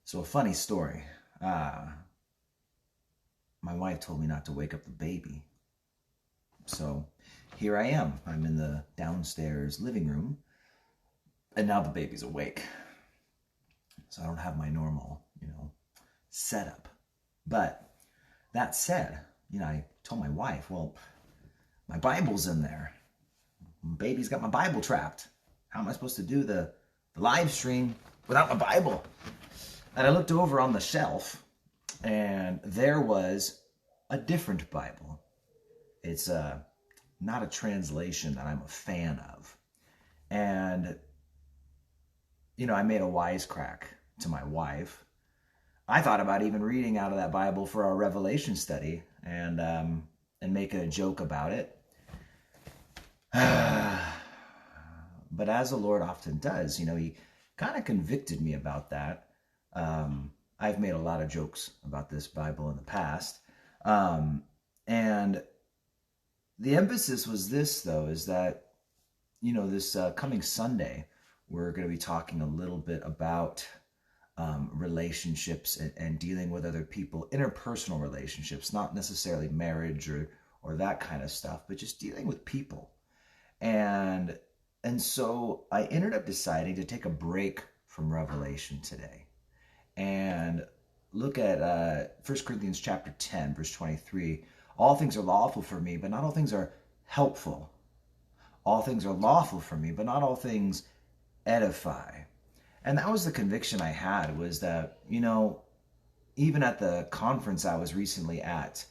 So a funny story. My wife told me not to wake up the baby. So here I am. I'm in the downstairs living room, and now the baby's awake. So I don't have my normal, setup. But that said, I told my wife, well, my Bible's in there. Baby's got my Bible trapped. How am I supposed to do the live stream without my Bible? And I looked over on the shelf, and there was a different Bible. It's not a translation that I'm a fan of. And, I made a wisecrack to my wife. I thought about even reading out of that Bible for our Revelation study and make a joke about it. But as the Lord often does, he kind of convicted me about that. I've made a lot of jokes about this Bible in the past. And the emphasis was this, though, is that, this coming Sunday, we're going to be talking a little bit about relationships and dealing with other people, interpersonal relationships, not necessarily marriage or that kind of stuff, but just dealing with people. And so I ended up deciding to take a break from Revelation today and look at 1 Corinthians chapter 10, verse 23. All things are lawful for me, but not all things are helpful. All things are lawful for me, but not all things edify. And that was the conviction I had, was that, even at the conference I was recently at,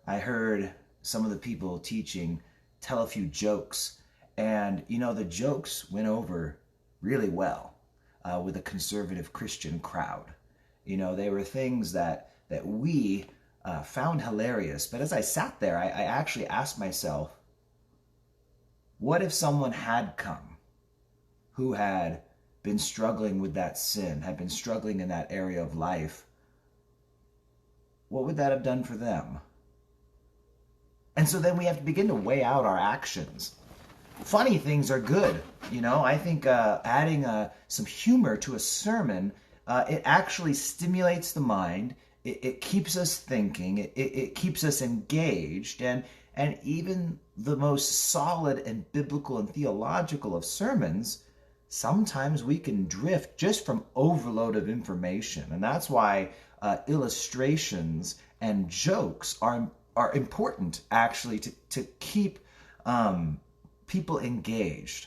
I heard some of the people teaching tell a few jokes. And, the jokes went over really well with a conservative Christian crowd. They were things that we found hilarious. But as I sat there, I actually asked myself, what if someone had come who had been struggling with that sin, had been struggling in that area of life? What would that have done for them? And so then we have to begin to weigh out our actions. Funny things are good. I think adding some humor to a sermon, it actually stimulates the mind. It keeps us thinking. It keeps us engaged. And even the most solid and biblical and theological of sermons, sometimes we can drift just from overload of information. And that's why illustrations and jokes are important, actually, to keep people engaged.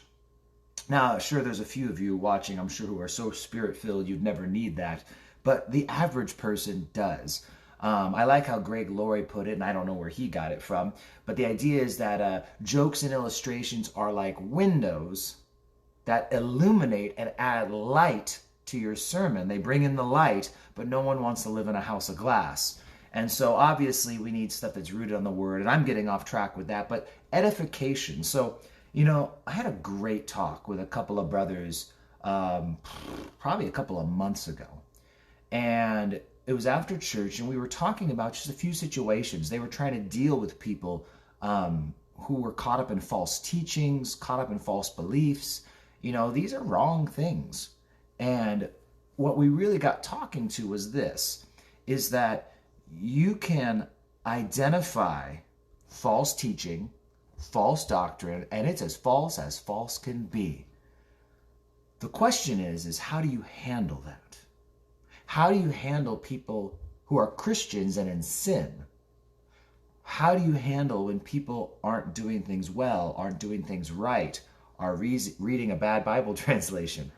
Now, sure, there's a few of you watching, I'm sure, who are so spirit-filled you'd never need that, but the average person does. I like how Greg Laurie put it, and I don't know where he got it from, but the idea is that jokes and illustrations are like windows that illuminate and add light to your sermon. They bring in the light, but no one wants to live in a house of glass. And so obviously we need stuff that's rooted on the word, and I'm getting off track with that, but edification. So, I had a great talk with a couple of brothers probably a couple of months ago. And it was after church, and we were talking about just a few situations. They were trying to deal with people who were caught up in false teachings, caught up in false beliefs. These are wrong things. And what we really got talking to was this, is that you can identify false teaching, false doctrine, and it's as false can be. The question is how do you handle that? How do you handle people who are Christians and in sin? How do you handle when people aren't doing things well, aren't doing things right, are reading a bad Bible translation?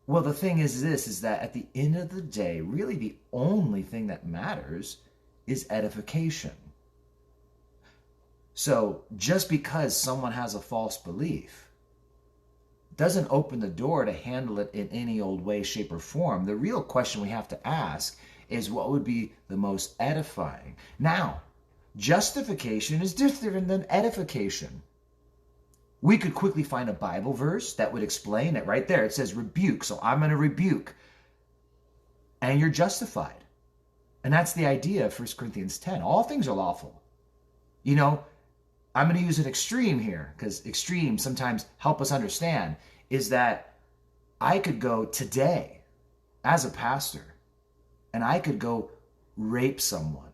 Well, the thing is this, is that at the end of the day, really the only thing that matters is edification. So just because someone has a false belief doesn't open the door to handle it in any old way, shape, or form. The real question we have to ask is what would be the most edifying. Now, justification is different than edification. We could quickly find a Bible verse that would explain it right there. It says rebuke, so I'm going to rebuke. And you're justified. And that's the idea of 1 Corinthians 10. All things are lawful. I'm going to use an extreme here, because extremes sometimes help us understand, is that I could go today as a pastor and I could go rape someone,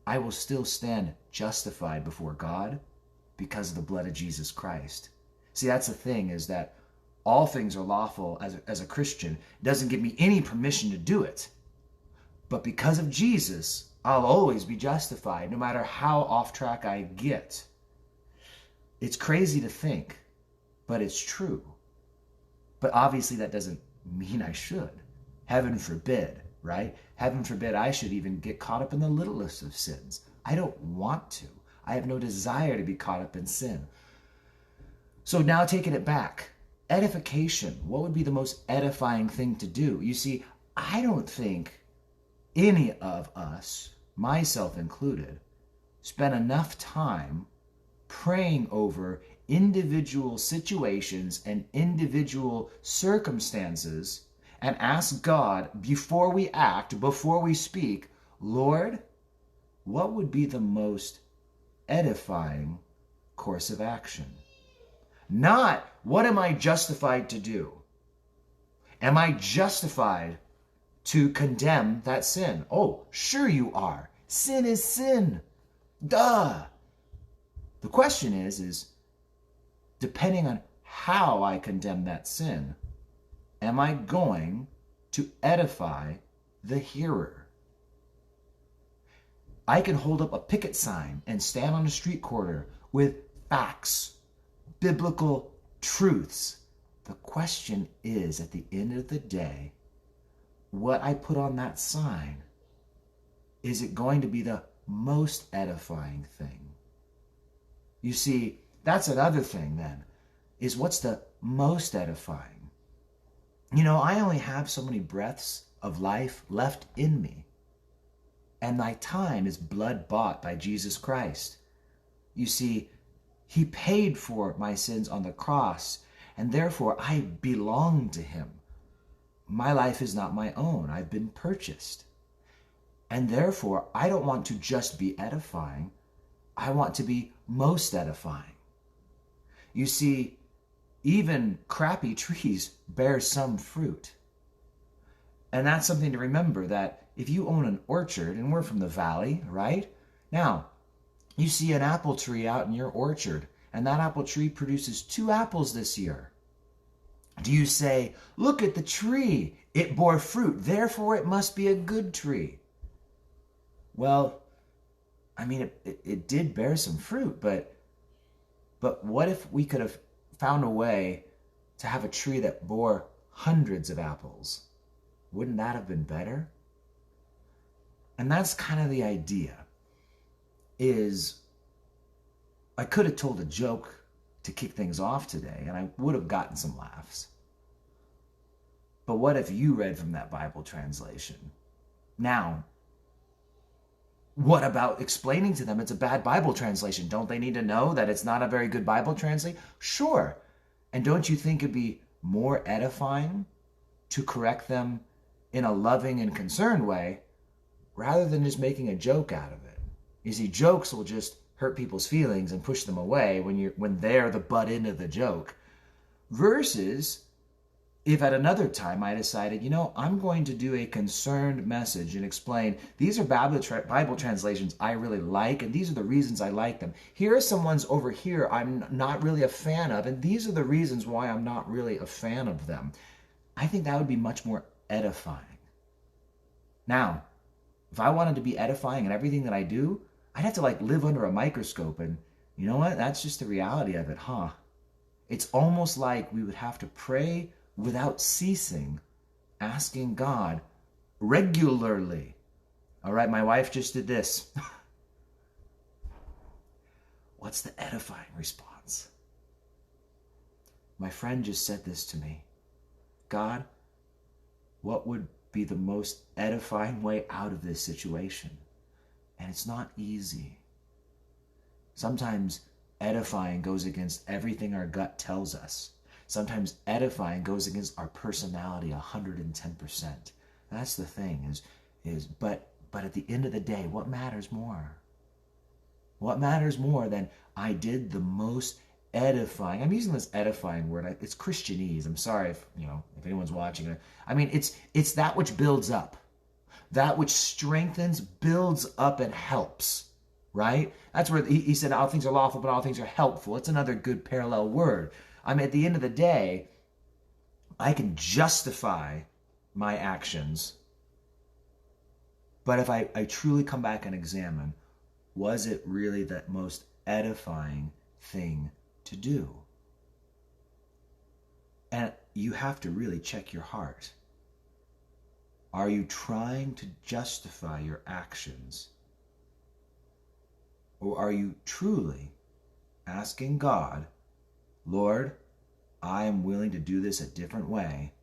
I will still stand justified before God because of the blood of Jesus Christ. See, that's the thing, is that all things are lawful as a Christian. It doesn't give me any permission to do it. But because of Jesus, I'll always be justified, no matter how off track I get. It's crazy to think, but it's true. But obviously that doesn't mean I should. Heaven forbid, right? Heaven forbid I should even get caught up in the littlest of sins. I don't want to. I have no desire to be caught up in sin. So now taking it back, edification, what would be the most edifying thing to do? You see, I don't think any of us, myself included, spend enough time praying over individual situations and individual circumstances and ask God before we act, before we speak, Lord, what would be the most edifying course of action? Not, what am I justified to do? Am I justified to condemn that sin? Oh, sure you are. Sin is sin. Duh. The question is depending on how I condemn that sin, am I going to edify the hearer? I can hold up a picket sign and stand on a street corner with facts, biblical truths. The question is, at the end of the day, what I put on that sign, is it going to be the most edifying thing? You see, that's another thing then, is what's the most edifying? You know, I only have so many breaths of life left in me, and my time is blood bought by Jesus Christ. You see, he paid for my sins on the cross, and therefore I belong to him. My life is not my own. I've been purchased. And therefore, I don't want to just be edifying. I want to be most edifying. You see, even crappy trees bear some fruit. And that's something to remember, that if you own an orchard, and we're from the valley, right? Now, you see an apple tree out in your orchard, and that apple tree produces 2 apples this year. Do you say, look at the tree, it bore fruit, therefore it must be a good tree? Well, I mean, it did bear some fruit, but what if we could have found a way to have a tree that bore hundreds of apples? Wouldn't that have been better? And that's kind of the idea, is I could have told a joke to kick things off today, and I would have gotten some laughs. But what if you read from that Bible translation? Now, what about explaining to them it's a bad Bible translation? Don't they need to know that it's not a very good Bible translation? Sure. And don't you think it'd be more edifying to correct them in a loving and concerned way rather than just making a joke out of it? You see, jokes will just hurt people's feelings and push them away when they're the butt end of the joke. Versus if at another time I decided, I'm going to do a concerned message and explain, these are Bible translations I really like, and these are the reasons I like them. Here are some ones over here I'm not really a fan of, and these are the reasons why I'm not really a fan of them. I think that would be much more edifying. Now, if I wanted to be edifying in everything that I do, I'd have to live under a microscope, and you know what? That's just the reality of it, huh? It's almost like we would have to pray without ceasing, asking God regularly. All right, my wife just did this. What's the edifying response? My friend just said this to me. God, what would be the most edifying way out of this situation? And it's not easy. Sometimes edifying goes against everything our gut tells us. Sometimes edifying goes against our personality 110%. That's the thing, but at the end of the day, what matters more? What matters more than I did the most edifying. I'm using this edifying word. It's Christianese. I'm sorry if if anyone's watching it. I mean, it's that which builds up, that which strengthens, builds up, and helps. Right? That's where he said all things are lawful, but all things are helpful. It's another good parallel word. I mean, at the end of the day, I can justify my actions, but if I truly come back and examine, was it really the most edifying thing to do? And you have to really check your heart. Are you trying to justify your actions? Or are you truly asking God, Lord, I am willing to do this a different way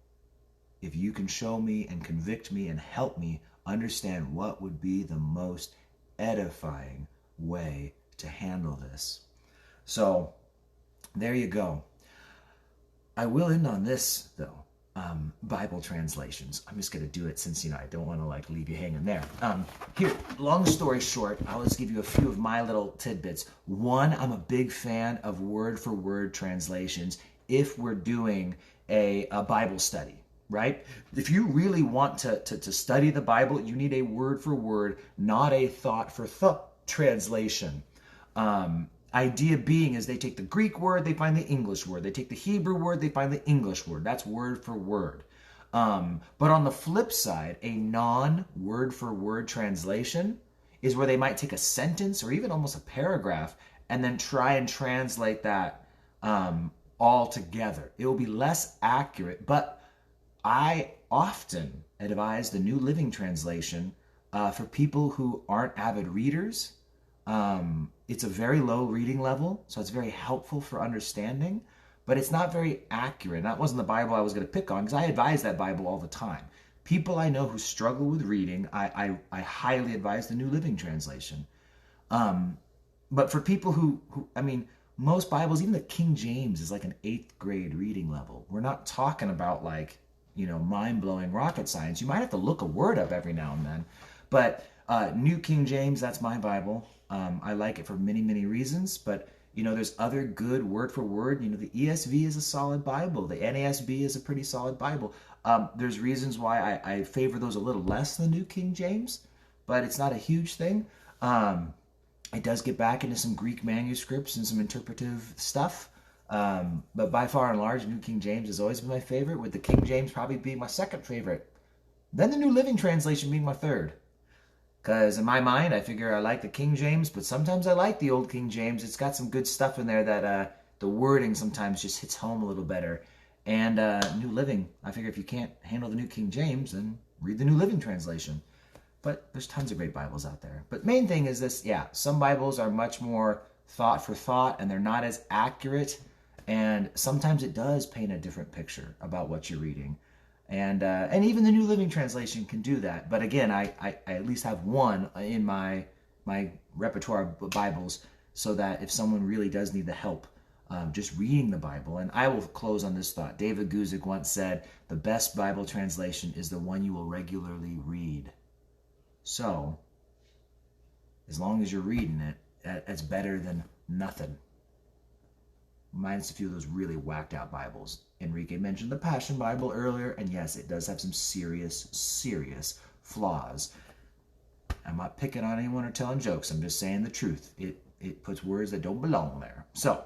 if you can show me and convict me and help me understand what would be the most edifying way to handle this? So there you go. I will end on this, though. Bible translations. I'm just going to do it since, I don't want to leave you hanging there. Here, long story short, I'll just give you a few of my little tidbits. One, I'm a big fan of word-for-word translations if we're doing a Bible study, right? If you really want to study the Bible, you need a word-for-word, not a thought-for-thought translation. Idea being is they take the Greek word, they find the English word. They take the Hebrew word, they find the English word. That's word for word. But on the flip side, a non-word for word translation is where they might take a sentence or even almost a paragraph and then try and translate that all together. It will be less accurate, but I often advise the New Living Translation for people who aren't avid readers. It's a very low reading level, so it's very helpful for understanding, but it's not very accurate. That wasn't the Bible I was going to pick on because I advise that Bible all the time. People I know who struggle with reading, I highly advise the New Living Translation. But for people who, most Bibles, even the King James is like an 8th grade reading level. We're not talking about mind-blowing rocket science. You might have to look a word up every now and then, but New King James, that's my Bible. I like it for many, many reasons, but there's other good word for word. The ESV is a solid Bible. The NASB is a pretty solid Bible. There's reasons why I favor those a little less than New King James, but it's not a huge thing. It does get back into some Greek manuscripts and some interpretive stuff. But by far and large, New King James has always been my favorite, with the King James probably being my second favorite. Then the New Living Translation being my third. Because in my mind, I figure I like the King James, but sometimes I like the old King James. It's got some good stuff in there that the wording sometimes just hits home a little better. And New Living, I figure if you can't handle the New King James, then read the New Living Translation. But there's tons of great Bibles out there. But main thing is this, some Bibles are much more thought for thought, and they're not as accurate. And sometimes it does paint a different picture about what you're reading. And even the New Living Translation can do that. But again, I at least have one in my repertoire of Bibles, so that if someone really does need the help just reading the Bible. And I will close on this thought. David Guzik once said, the best Bible translation is the one you will regularly read. So, as long as you're reading it, that's better than nothing. Minus a few of those really whacked out Bibles. Enrique mentioned the Passion Bible earlier, and yes, it does have some serious, serious flaws. I'm not picking on anyone or telling jokes. I'm just saying the truth. It puts words that don't belong there. So,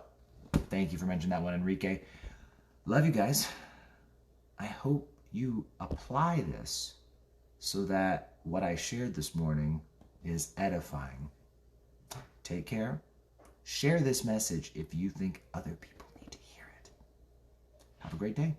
thank you for mentioning that one, Enrique. Love you guys. I hope you apply this so that what I shared this morning is edifying. Take care. Share this message if you think other people need to hear it. Have a great day.